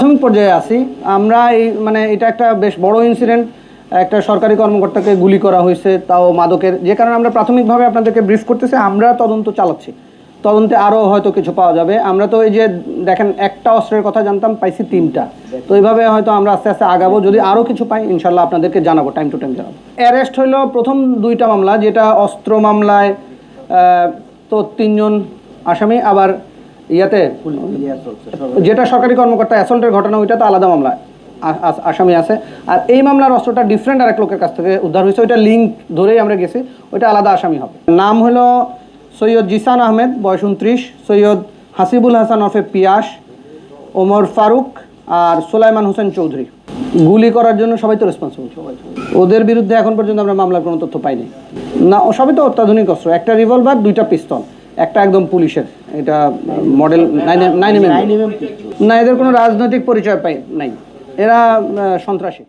প্রাথমিক পর্যায়ে আছি আমরা। এই মানে এটা একটা বেশ বড় ইনসিডেন্ট, একটা সরকারি কর্মকর্তাকে গুলি করা হয়েছে, তাও মাদকের। যে কারণে আমরা প্রাথমিকভাবে আপনাদেরকে ব্রিফ করতেছি, আমরা তদন্ত চালাচ্ছি, তদন্তে আরও হয়তো কিছু পাওয়া যাবে। আমরা তো এই যে দেখেন একটা অস্ত্রের কথা জানতাম, পাইছি 3টা। তো এইভাবে হয়তো আমরা আস্তে আস্তে আগাবো, যদি আরও কিছু পাই ইনশাল্লাহ আপনাদেরকে জানাবো, টাইম টু টাইম জানাবো। অ্যারেস্ট হইলো প্রথম 2টা মামলা, যেটা অস্ত্র মামলায় তো 3 জন আসামি, আবার ইয়াতে যেটা সরকারি কর্মকর্তা অ্যাসল্টের ঘটনা, ওইটা তো আলাদা মামলা, আসামি আছে। আর এই মামলার অস্ত্রটা ডিফারেন্ট আরেক লোকের কাছ থেকে উদ্ধার হয়েছে, ওইটা লিঙ্ক ধরেই আমরা গেছি, ওইটা আলাদা আসামি হবে। নাম হলো সৈয়দ জিসান আহমেদ, বয়স 29, সৈয়দ হাসিবুল হাসান ওরফে পিয়াস, ওমর ফারুক আর সুলাইমান হোসেন চৌধুরী। গুলি করার জন্য সবাই তো রেসপন্সিবল। ওদের বিরুদ্ধে এখন পর্যন্ত আমরা মামলার কোনো তথ্য পাইনি। না, সবই তো অত্যাধুনিক অস্ত্র, একটা রিভলভার, 2টা পিস্তল, একটা একদম পুলিশের, এটা মডেল 9mm। না, এদের কোনো রাজনৈতিক পরিচয় নাই, এরা সন্ত্রাসী।